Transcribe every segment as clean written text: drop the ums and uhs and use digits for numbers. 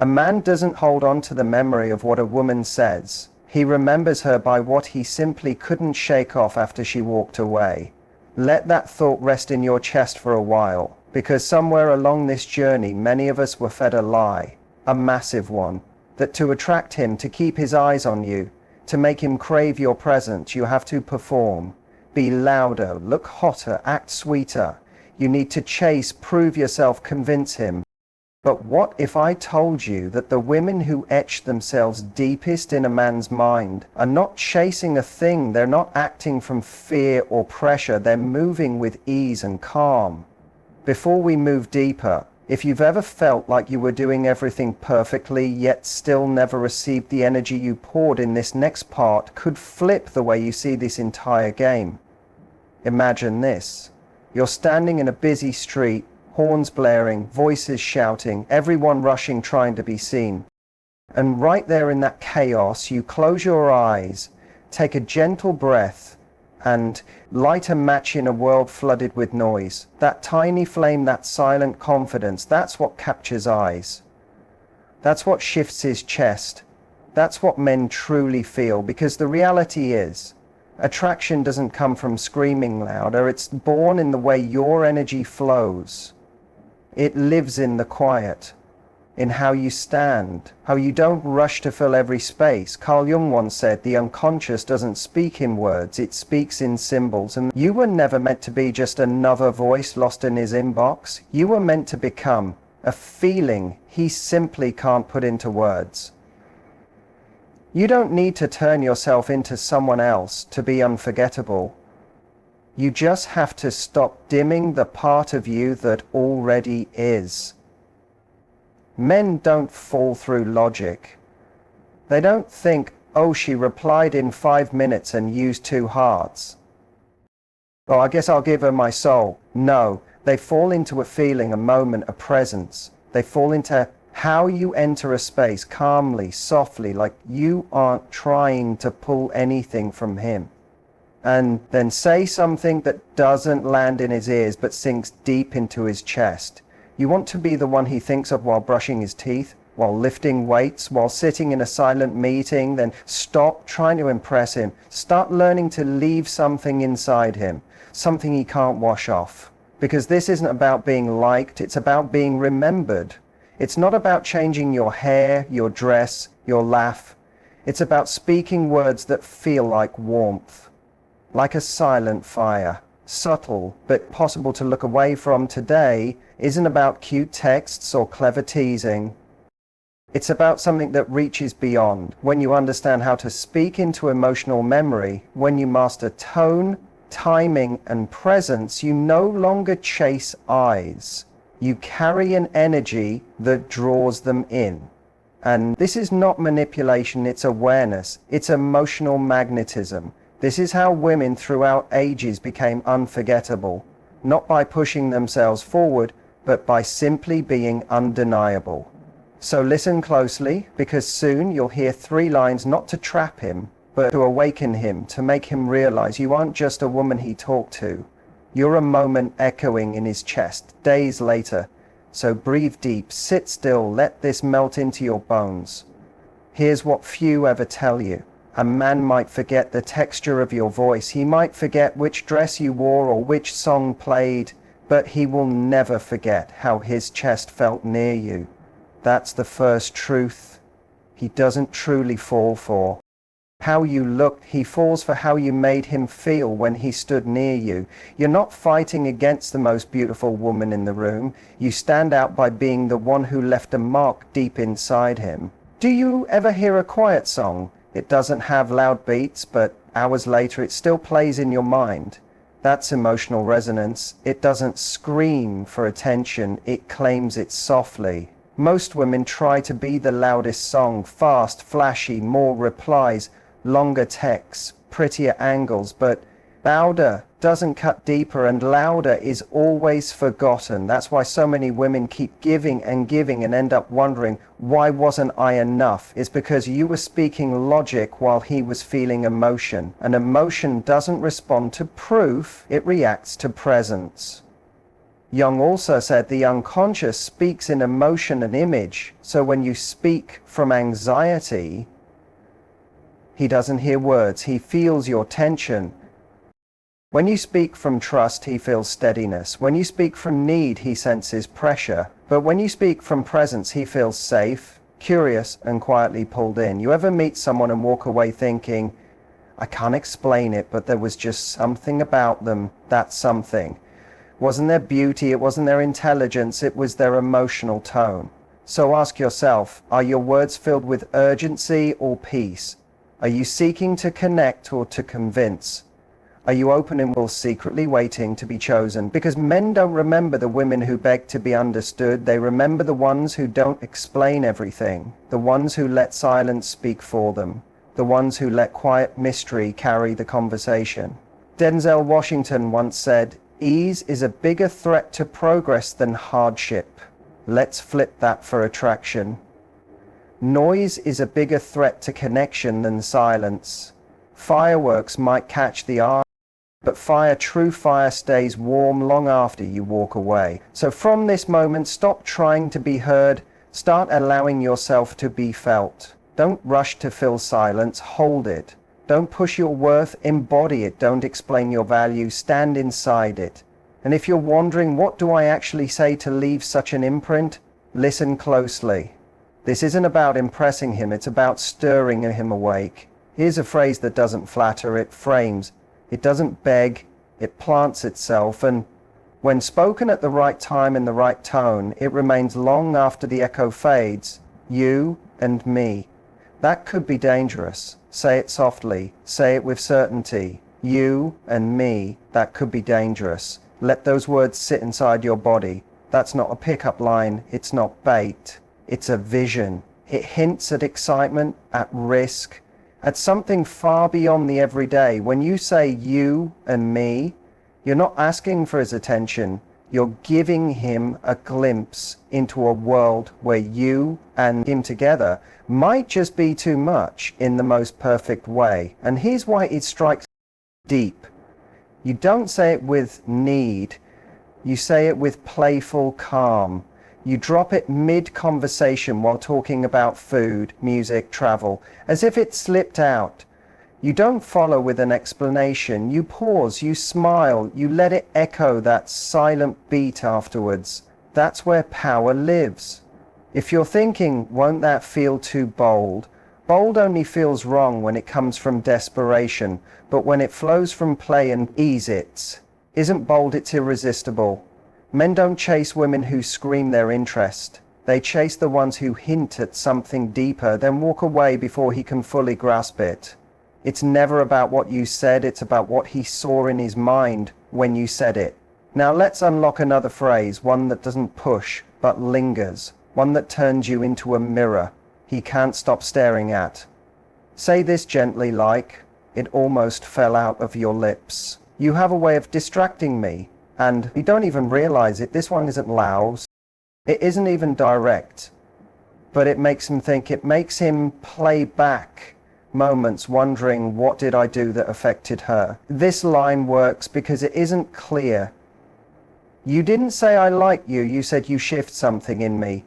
A man doesn't hold on to the memory of what a woman says. He remembers her by what he simply couldn't shake off after she walked away. Let that thought rest in your chest for a while, because somewhere along this journey many of us were fed a lie, a massive one, that to attract him, to keep his eyes on you, to make him crave your presence, you have to perform. Be louder, look hotter, act sweeter. You need to chase, prove yourself, convince him. But what if I told you that the women who etch themselves deepest in a man's mind are not chasing a thing, they're not acting from fear or pressure, they're moving with ease and calm. Before we move deeper, if you've ever felt like you were doing everything perfectly yet still never received the energy you poured in, this next part could flip the way you see this entire game. Imagine this. You're standing in a busy street, horns blaring, voices shouting, everyone rushing trying to be seen. And right there in that chaos, you close your eyes, take a gentle breath, and light a match in a world flooded with noise. That tiny flame, that silent confidence, that's what captures eyes. That's what shifts his chest. That's what men truly feel, because the reality is, attraction doesn't come from screaming louder, it's born in the way your energy flows. It lives in the quiet, in how you stand, how you don't rush to fill every space. Carl Jung once said, the unconscious doesn't speak in words, it speaks in symbols. And you were never meant to be just another voice lost in his inbox. You were meant to become a feeling he simply can't put into words. You don't need to turn yourself into someone else to be unforgettable. You just have to stop dimming the part of you that already is. Men don't fall through logic. They don't think, oh, she replied in 5 minutes and used 2 hearts. Well, I guess I'll give her my soul. No, they fall into a feeling, a moment, a presence. They fall into how you enter a space calmly, softly, like you aren't trying to pull anything from him. And then say something that doesn't land in his ears but sinks deep into his chest. You want to be the one he thinks of while brushing his teeth, while lifting weights, while sitting in a silent meeting. Then stop trying to impress him. Start learning to leave something inside him, something he can't wash off. Because this isn't about being liked, it's about being remembered. It's not about changing your hair, your dress, your laugh. It's about speaking words that feel like warmth, like a silent fire. Subtle, but possible to look away from. Today isn't about cute texts or clever teasing. It's about something that reaches beyond. When you understand how to speak into emotional memory, when you master tone, timing, and presence, you no longer chase eyes. You carry an energy that draws them in. And this is not manipulation, it's awareness. It's emotional magnetism. This is how women throughout ages became unforgettable, not by pushing themselves forward, but by simply being undeniable. So listen closely, because soon you'll hear 3 lines not to trap him, but to awaken him, to make him realize you aren't just a woman he talked to. You're a moment echoing in his chest, days later. So breathe deep, sit still, let this melt into your bones. Here's what few ever tell you. A man might forget the texture of your voice, he might forget which dress you wore or which song played, but he will never forget how his chest felt near you. That's the first truth he doesn't truly fall for. How you looked, he falls for how you made him feel when he stood near you. You're not fighting against the most beautiful woman in the room. You stand out by being the one who left a mark deep inside him. Do you ever hear a quiet song? It doesn't have loud beats, but hours later it still plays in your mind. That's emotional resonance. It doesn't scream for attention, it claims it softly. Most women try to be the loudest song, fast, flashy, more replies, longer texts, prettier angles, but louder doesn't cut deeper, and louder is always forgotten. That's why so many women keep giving and end up wondering, why wasn't I enough? It's because you were speaking logic while he was feeling emotion. And emotion doesn't respond to proof, it reacts to presence. Jung also said the unconscious speaks in emotion and image, so when you speak from anxiety, he doesn't hear words, he feels your tension. When you speak from trust, he feels steadiness. When you speak from need, he senses pressure. But when you speak from presence, he feels safe, curious, and quietly pulled in. You ever meet someone and walk away thinking, I can't explain it, but there was just something about them, that something. It wasn't their beauty, it wasn't their intelligence, it was their emotional tone. So ask yourself, are your words filled with urgency or peace? Are you seeking to connect or to convince? Are you open and will secretly waiting to be chosen? Because men don't remember the women who beg to be understood. They remember the ones who don't explain everything. The ones who let silence speak for them. The ones who let quiet mystery carry the conversation. Denzel Washington once said, ease is a bigger threat to progress than hardship. Let's flip that for attraction. Noise is a bigger threat to connection than silence. Fireworks might catch the eye, but true fire stays warm long after you walk away. So from this moment, stop trying to be heard. Start allowing yourself to be felt. Don't rush to fill silence, hold it. Don't push your worth, embody it. Don't explain your value, stand inside it. And if you're wondering, what do I actually say to leave such an imprint? Listen closely. This isn't about impressing him, it's about stirring him awake. Here's a phrase that doesn't flatter, it frames. It doesn't beg, it plants itself, and when spoken at the right time in the right tone, it remains long after the echo fades. You and me. That could be dangerous. Say it softly, say it with certainty. You and me, that could be dangerous. Let those words sit inside your body. That's not a pickup line, it's not bait. It's a vision. It hints at excitement, at risk, at something far beyond the everyday. When you say you and me, you're not asking for his attention. You're giving him a glimpse into a world where you and him together might just be too much in the most perfect way. And here's why it strikes deep. You don't say it with need. You say it with playful calm. You drop it mid-conversation while talking about food, music, travel, as if it slipped out. You don't follow with an explanation. You pause, you smile, you let it echo that silent beat afterwards. That's where power lives. If you're thinking, won't that feel too bold? Bold only feels wrong when it comes from desperation, but when it flows from play and ease it. Isn't bold, it's irresistible. Men don't chase women who scream their interest. They chase the ones who hint at something deeper, then walk away before he can fully grasp it. It's never about what you said, it's about what he saw in his mind when you said it. Now let's unlock another phrase, one that doesn't push, but lingers. One that turns you into a mirror he can't stop staring at. Say this gently, like, it almost fell out of your lips. You have a way of distracting me. And you don't even realize it. This one isn't loud. It isn't even direct. But it makes him think. It makes him play back moments wondering, what did I do that affected her? This line works because it isn't clear. You didn't say I like you. You said you shift something in me.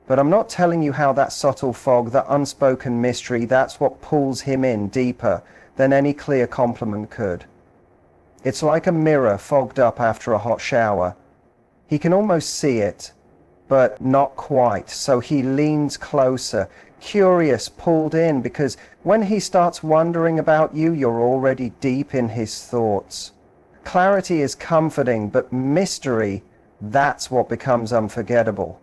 But I'm not telling you how that subtle fog, that unspoken mystery, that's what pulls him in deeper than any clear compliment could. It's like a mirror fogged up after a hot shower. He can almost see it, but not quite. So he leans closer, curious, pulled in, because when he starts wondering about you, you're already deep in his thoughts. Clarity is comforting, but mystery, that's what becomes unforgettable.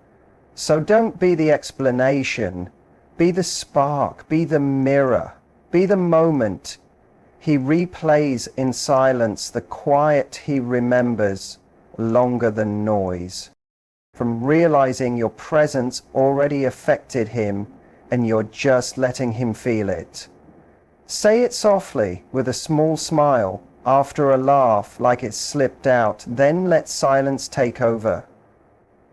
So don't be the explanation. Be the spark, be the mirror, be the moment. He replays in silence the quiet he remembers longer than noise. From realizing your presence already affected him and you're just letting him feel it. Say it softly with a small smile, after a laugh like it slipped out, then let silence take over.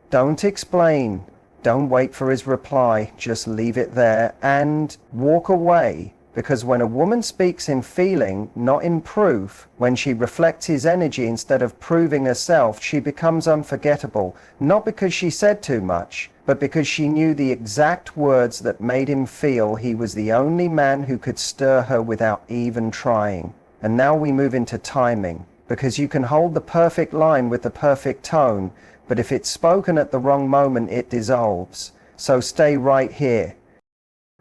Don't explain, don't wait for his reply, just leave it there and walk away. Because when a woman speaks in feeling, not in proof, when she reflects his energy instead of proving herself, she becomes unforgettable, not because she said too much, but because she knew the exact words that made him feel he was the only man who could stir her without even trying. And now we move into timing, because you can hold the perfect line with the perfect tone, but if it's spoken at the wrong moment, it dissolves. So stay right here.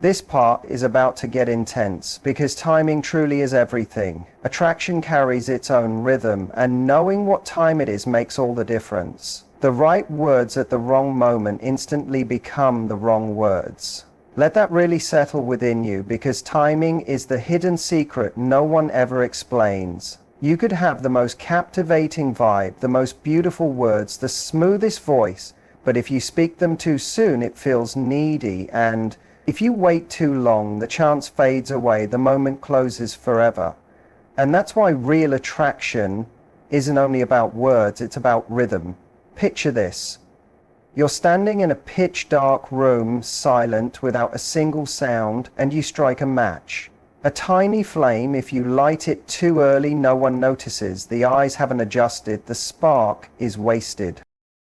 This part is about to get intense, because timing truly is everything. Attraction carries its own rhythm, and knowing what time it is makes all the difference. The right words at the wrong moment instantly become the wrong words. Let that really settle within you, because timing is the hidden secret no one ever explains. You could have the most captivating vibe, the most beautiful words, the smoothest voice, but if you speak them too soon, it feels needy, and if you wait too long, the chance fades away, the moment closes forever. And that's why real attraction isn't only about words, it's about rhythm. Picture this. You're standing in a pitch dark room, silent, without a single sound, and you strike a match. A tiny flame, if you light it too early, no one notices. The eyes haven't adjusted, the spark is wasted.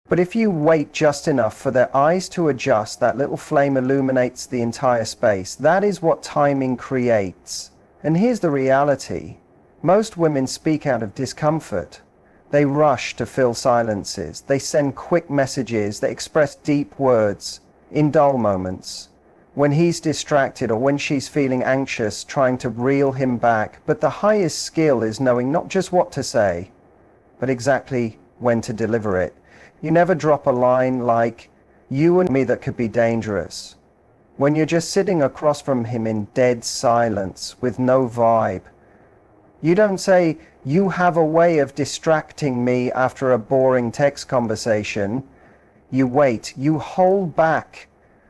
But if you wait just enough for their eyes to adjust, that little flame illuminates the entire space. That is what timing creates. And here's the reality. Most women speak out of discomfort. They rush to fill silences. They send quick messages. They express deep words in dull moments. When he's distracted or when she's feeling anxious, trying to reel him back. But the highest skill is knowing not just what to say, but exactly when to deliver it. You never drop a line like, "You and me," that could be dangerous. When you're just sitting across from him in dead silence with no vibe. You don't say, "You have a way of distracting me," after a boring text conversation. You wait, you hold back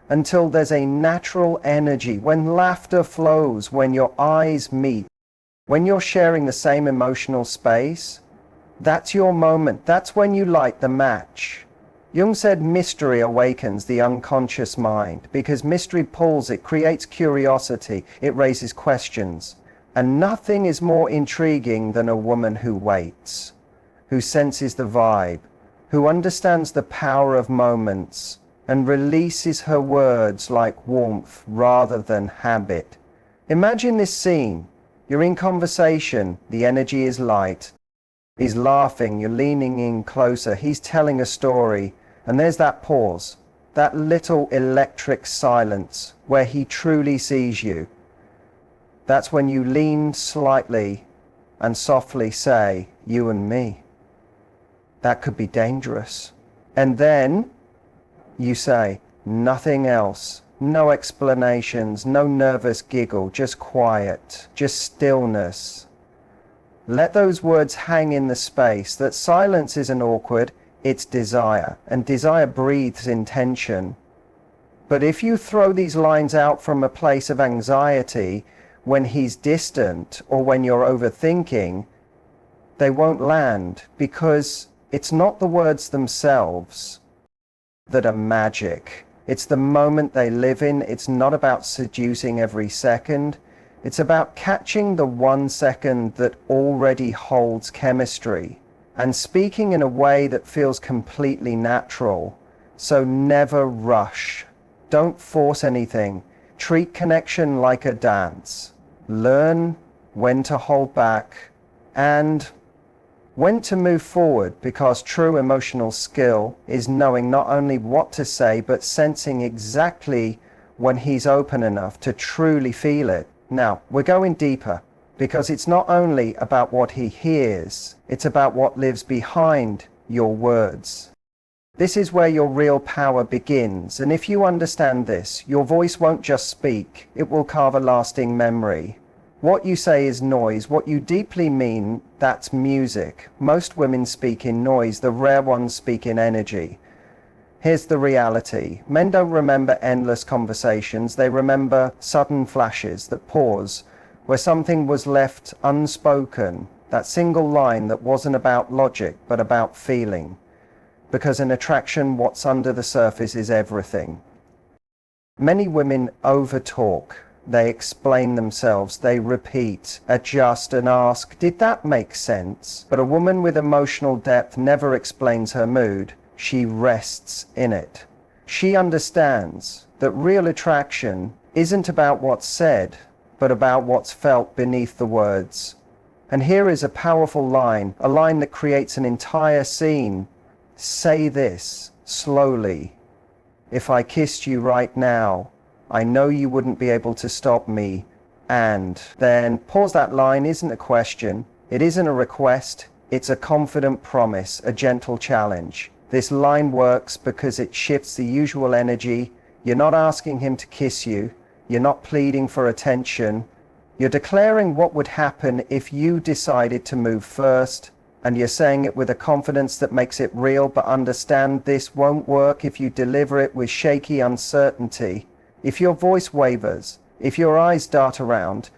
until there's a natural energy, when laughter flows, when your eyes meet, when you're sharing the same emotional space. That's your moment. That's when you light the match. Jung said mystery awakens the unconscious mind, because mystery pulls, it creates curiosity, it raises questions. And nothing is more intriguing than a woman who waits, who senses the vibe, who understands the power of moments, and releases her words like warmth rather than habit. Imagine this scene. You're in conversation, the energy is light. He's laughing, you're leaning in closer, he's telling a story, and there's that pause, that little electric silence where he truly sees you. That's when you lean slightly and softly say, "You and me." That could be dangerous. And then you say, nothing else, no explanations, no nervous giggle, just quiet, just stillness. Let those words hang in the space. That silence isn't awkward, it's desire, and desire breathes intention. But if you throw these lines out from a place of anxiety, when he's distant or when you're overthinking, they won't land, because it's not the words themselves that are magic. It's the moment they live in. It's not about seducing every second. It's about catching the 1 second that already holds chemistry and speaking in a way that feels completely natural. So never rush. Don't force anything. Treat connection like a dance. Learn when to hold back and when to move forward, because true emotional skill is knowing not only what to say, but sensing exactly when he's open enough to truly feel it. Now, we're going deeper, because it's not only about what he hears, it's about what lives behind your words. This is where your real power begins, and if you understand this, your voice won't just speak, it will carve a lasting memory. What you say is noise. What you deeply mean, that's music. Most women speak in noise. The rare ones speak in energy. Here's the reality. Men don't remember endless conversations. They remember sudden flashes that pause, where something was left unspoken. That single line that wasn't about logic, but about feeling. Because in attraction, what's under the surface is everything. Many women overtalk. They explain themselves, they repeat, adjust and ask, did that make sense? But a woman with emotional depth never explains her mood. She rests in it. She understands that real attraction isn't about what's said, but about what's felt beneath the words. And here is a powerful line, a line that creates an entire scene. Say this slowly. If I kissed you right now, I know you wouldn't be able to stop me. And then pause. That line isn't a question. It isn't a request. It's a confident promise, a gentle challenge. This line works because it shifts the usual energy. You're not asking him to kiss you. You're not pleading for attention. You're declaring what would happen if you decided to move first. And you're saying it with a confidence that makes it real, but understand this won't work if you deliver it with shaky uncertainty. If your voice wavers, if your eyes dart around,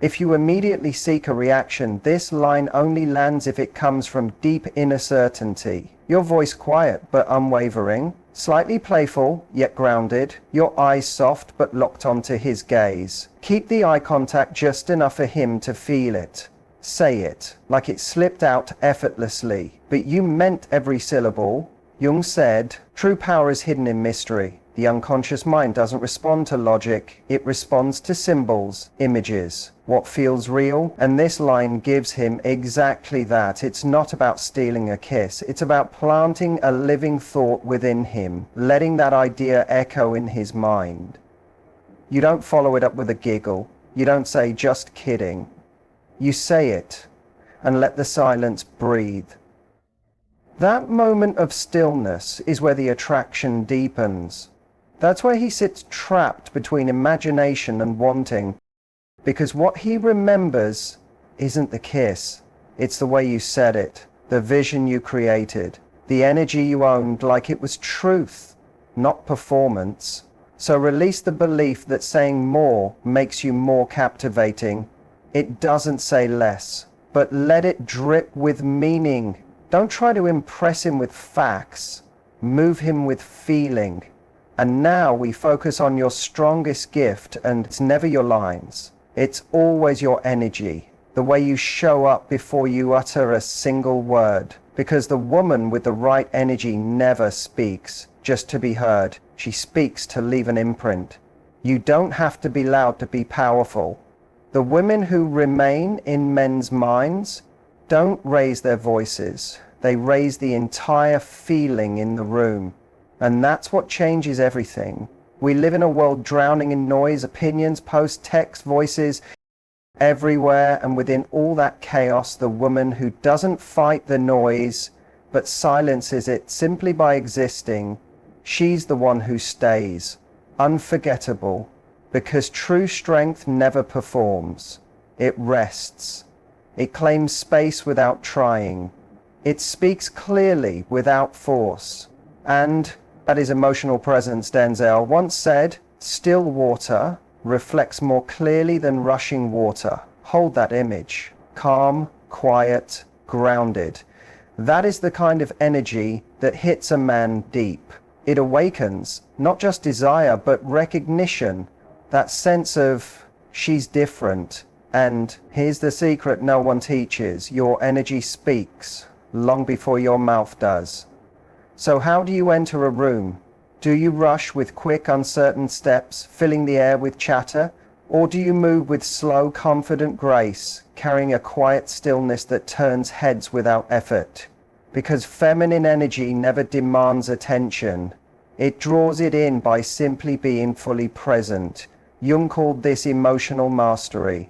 if you immediately seek a reaction, this line only lands if it comes from deep inner certainty. Your voice quiet but unwavering, slightly playful yet grounded, your eyes soft but locked onto his gaze. Keep the eye contact just enough for him to feel it. Say it like it slipped out effortlessly, but you meant every syllable. Jung said, true power is hidden in mystery. The unconscious mind doesn't respond to logic, it responds to symbols, images, what feels real. And this line gives him exactly that. It's not about stealing a kiss, it's about planting a living thought within him, letting that idea echo in his mind. You don't follow it up with a giggle, you don't say just kidding. You say it and let the silence breathe. That moment of stillness is where the attraction deepens. That's where he sits trapped between imagination and wanting, because what he remembers isn't the kiss, it's the way you said it, the vision you created, the energy you owned like it was truth, not performance. So release the belief that saying more makes you more captivating. It doesn't say less, but let it drip with meaning. Don't try to impress him with facts, move him with feeling. And now we focus on your strongest gift, and it's never your lines. It's always your energy, the way you show up before you utter a single word. Because the woman with the right energy never speaks just to be heard. She speaks to leave an imprint. You don't have to be loud to be powerful. The women who remain in men's minds don't raise their voices. They raise the entire feeling in the room. And that's what changes everything. We live in a world drowning in noise, opinions, posts, text, voices everywhere. And within all that chaos, the woman who doesn't fight the noise, but silences it simply by existing, she's the one who stays, unforgettable, because true strength never performs. It rests. It claims space without trying. It speaks clearly without force. And that is emotional presence. Denzel once said, still water reflects more clearly than rushing water. Hold that image. Calm, quiet, grounded. That is the kind of energy that hits a man deep. It awakens not just desire, but recognition. That sense of, she's different. And here's the secret no one teaches. Your energy speaks long before your mouth does. So how do you enter a room? Do you rush with quick, uncertain steps, filling the air with chatter? Or do you move with slow, confident grace, carrying a quiet stillness that turns heads without effort? Because feminine energy never demands attention. It draws it in by simply being fully present. Jung called this emotional mastery.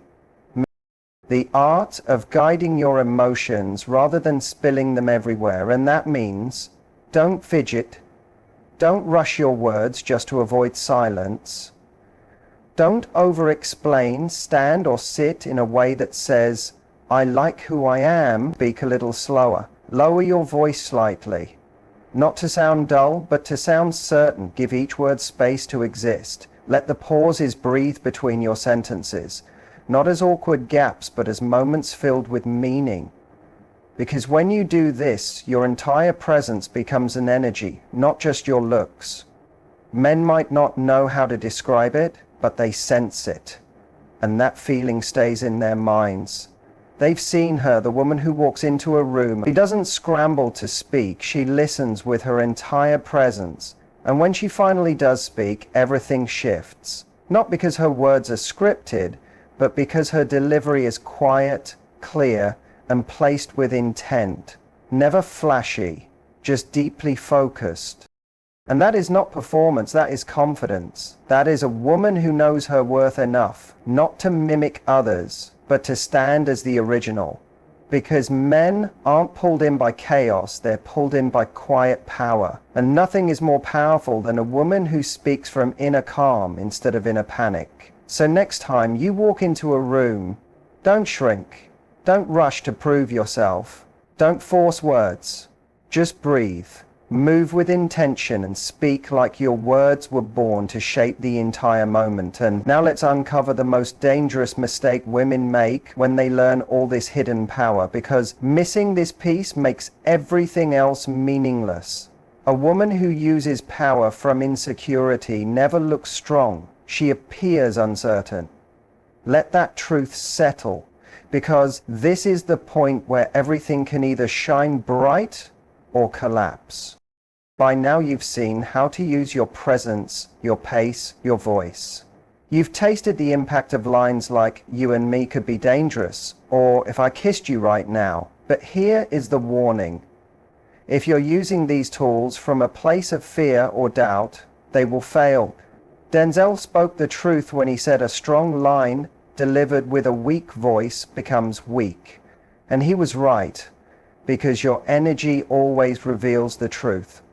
The art of guiding your emotions rather than spilling them everywhere. And that means don't fidget. Don't rush your words just to avoid silence. Don't over-explain, stand or sit in a way that says, I like who I am. Speak a little slower. Lower your voice slightly. Not to sound dull, but to sound certain. Give each word space to exist. Let the pauses breathe between your sentences. Not as awkward gaps, but as moments filled with meaning. Because when you do this, your entire presence becomes an energy, not just your looks. Men might not know how to describe it, but they sense it, and that feeling stays in their minds. They've seen her, the woman who walks into a room. She doesn't scramble to speak, she listens with her entire presence, and when she finally does speak, everything shifts. Not because her words are scripted, but because her delivery is quiet, clear, and placed with intent. Never flashy, just deeply focused. And that is not performance, that is confidence. That is a woman who knows her worth enough, not to mimic others, but to stand as the original. Because men aren't pulled in by chaos, they're pulled in by quiet power. And nothing is more powerful than a woman who speaks from inner calm instead of inner panic. So next time you walk into a room, don't shrink. Don't rush to prove yourself. Don't force words. Just breathe. Move with intention and speak like your words were born to shape the entire moment. And now let's uncover the most dangerous mistake women make when they learn all this hidden power, because missing this piece makes everything else meaningless. A woman who uses power from insecurity never looks strong. She appears uncertain. Let that truth settle, because this is the point where everything can either shine bright or collapse. By now you've seen how to use your presence, your pace, your voice. You've tasted the impact of lines like, "You and me could be dangerous," or "If I kissed you right now." But here is the warning. If you're using these tools from a place of fear or doubt, they will fail. Denzel spoke the truth when he said a strong line delivered with a weak voice becomes weak. And he was right, because your energy always reveals the truth.